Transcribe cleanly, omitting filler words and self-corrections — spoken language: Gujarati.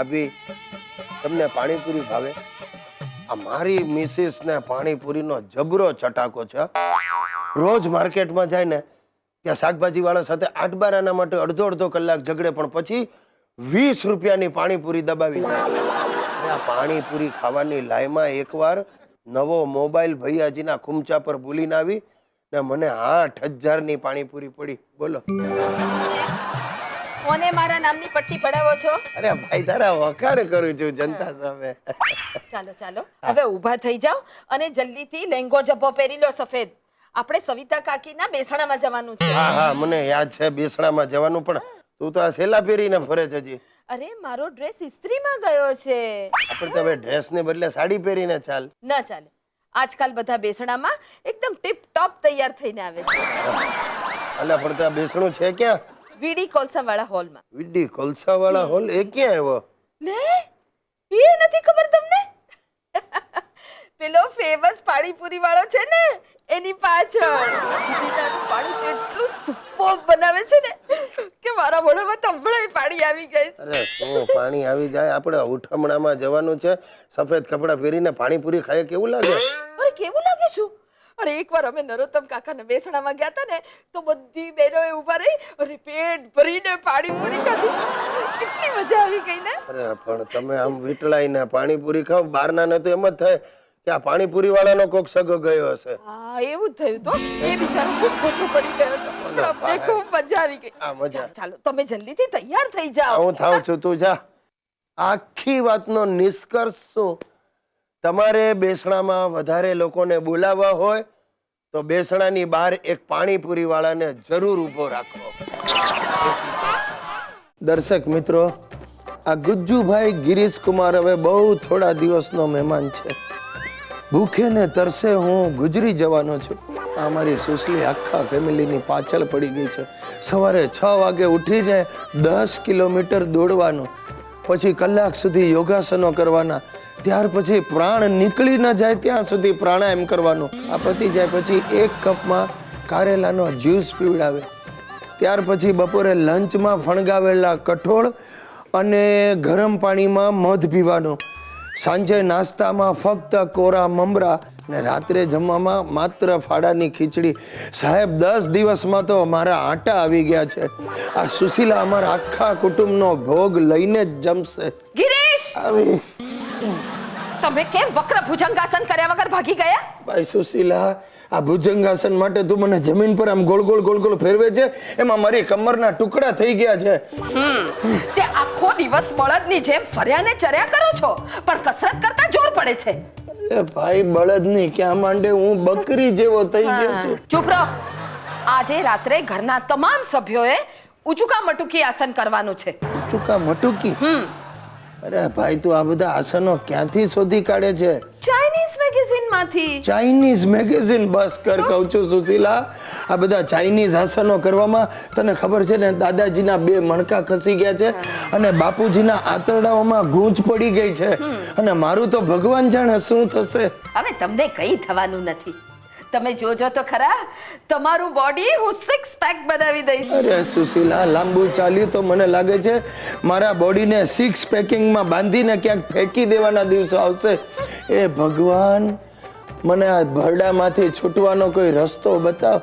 ભાભી તમને પાણીપુરી ભાવે? આ મારી મિસિસ ને પાણીપુરીનો જબરો ચટાકો છે. રોજ માર્કેટમાં જાય ને ત્યાં શાકભાજી વાળા સાથે 8-12 માટે અડધો કલાક ઝઘડે, પણ પછી 20 રૂપિયાની પાણીપુરી દબાવી દે. આ પાણીપુરી ખાવાની લાઈમાં એકવાર નવો મોબાઈલ ભૈયાજીના ખુમચા પર ભૂલીને આવી ને મને 8,000ની પાણીપુરી પડી. બોલો કોને મારા નામની પટ્ટી પડાવો છો? અરે ભાઈ તારા વખાણ કરું છું જનતા સામે. ચાલો ચાલો હવે ઊભા થઈ જાઓ અને જલ્દીથી લેંગો જબ્બો પહેરી લો સફેદ. આપણે સવિતા કાકીના બેસણામાં જવાનું છે. હા હા મને યાદ છે બેસણામાં જવાનું, પણ તું તો આ સેલા પહેરીને ફરે છે હજી. અરે મારો ડ્રેસ ઇસ્ત્રીમાં ગયો છે. આપણે તો હવે ડ્રેસને બદલે સાડી પહેરીને ચાલ. ન ચાલે, આજકાલ બધા બેસણામાં એકદમ ટીપ ટોપ તૈયાર થઈને આવે છે. અલા પણ ત્યાં બેસણું છે ક્યાં? વીડી કોલસાવાળા હોલમાં. વીડી કોલસાવાળા હોલ એ ક્યાં આવ્યો? લે એ નથી ખબર તમને? પેલો ફેમસ પાણીપુરી વાળો છે ને એની પાછળ. પાણી એટલું સુપર બનાવે છે ને કે મારા મોઢામાં તો હમણાં પાણી આવી ગઈ છે. અરે શું પાણી આવી જાય? આપણે ઉઠમણામાં જવાનું છે, સફેદ કપડાં પહેરીને પાણીપુરી ખાય કેવું લાગે? અરે કેવું લાગે શું? અરે એકવાર અમે નરોત્તમ કાકાને બેસણામાં ગયા હતા ને તો બધી બહેનોએ ઊભા રહી અને પેટ ભરીને પાણીપુરી ખાધી. કેટલી મજા આવી ગઈ ને. અરે પણ તમે આમ વીટળાઈને પાણીપુરી ખાવ, બહારના ને તો એમ જ થાય કે આ પાણીપુરી વાળાનો કોક સગો ગયો હશે. હા એવું જ થયું તો. એ બિચારો ખૂબ ખોટો પડી ગયો હતો. પણ અમને ખૂબ મજા આવી ગઈ. આ મજા. ચાલો તમે જલ્દીથી તૈયાર થઈ જાઓ. હું થાઉં છું, તું જા. આખી વાતનો નિષ્કર્ષ શું? તમારે બેસણામાં વધારે લોકોને બોલાવવા હોય તો બેસણાની બહાર એક પાણીપુરી વાળાને જરૂર ઊભો રાખો. દર્શક મિત્રો, આ ગુજ્જુભાઈ ગિરીશ કુમાર હવે બહુ થોડા દિવસનો મહેમાન છે. ભૂખે ને તરસે હું ગુજરી જવાનો છું. આ મારી સુસલી આખા ફેમિલીની પાછળ પડી ગઈ છે. સવારે 6 વાગે ઉઠીને 10 કિલોમીટર દોડવાનું, પછી કલાક સુધી યોગાસનો કરવાના, ત્યાર પછી પ્રાણ નીકળી ન જાય ત્યાં સુધી પ્રાણાયામ કરવાનું. આ પતી જાય પછી 1 કપમાં કારેલાનો જ્યુસ પીવડાવે. ત્યાર પછી બપોરે લંચમાં ફણગાવેલા કઠોળ અને ગરમ પાણીમાં મધ પીવાનું. સાંજે નાસ્તામાં ફક્ત કોરા મમરા ને રાત્રે જમવામાં માત્ર ફાડાની ખીચડી. સાહેબ 10 દિવસમાં તો મારા આટા આવી ગયા છે. આ સુશીલા અમારા આખા કુટુંબનો ભોગ લઈને જ જમશે. ગિરીશ, આવી તમે કેમ વક્ર ભુજંગાસન કર્યા વગર ભાગી ગયા? ભાઈ સુશીલા, આ ભુજંગાસન માટે તું મને જમીન પર આમ ગોળ ગોળ ફેરવે છે, એમાં મારી કમરના ટુકડા થઈ ગયા છે. તે આખો દિવસ બળદની જેમ ફર્યા ને ચર્યા કરો છો, પણ કસરત કરતા જોર પડે છે. અરે ભાઈ બળદની ક્યાં માંડે, હું બકરી જેવો થઈ ગયો છું. ચૂપ રહો. આજે રાત્રે ઘરના તમામ સભ્યોએ ઉચુકા મટુકી આસન કરવાનું છે. ઉચુકા મટુકી? અરે ભાઈ તું આ બધા આસનો ક્યાંથી શોધી કાઢે છે? ચાઇનીઝ મેગેઝિન માંથી. Chinese magazine? બસ કર કહું છું સુશીલા, આ બધા ચાઇનીઝ આસનો કરવામાં તને ખબર છે ને દાદાજીના 2 મણકા ખસી ગયા છે અને બાપુજીના આંતરડાઓમાં ગૂંચ પડી ગઈ છે, અને મારું તો ભગવાન જાણે શું થશે. હવે તમને કઈ થવાનું નથી. તમે જોજો તો ખરા, તમારું બોડી હું 6 પેક બનાવી દઈશ. અરે સુશીલા, લાંબુ ચાલ્યું તો મને લાગે છે મારા બોડીને 6 પેકિંગમાં બાંધીને ક્યાંક ફેંકી દેવાના દિવસો આવશે. એ ભગવાન, મને આ ભરડામાંથી છૂટવાનો કોઈ રસ્તો બતાવ.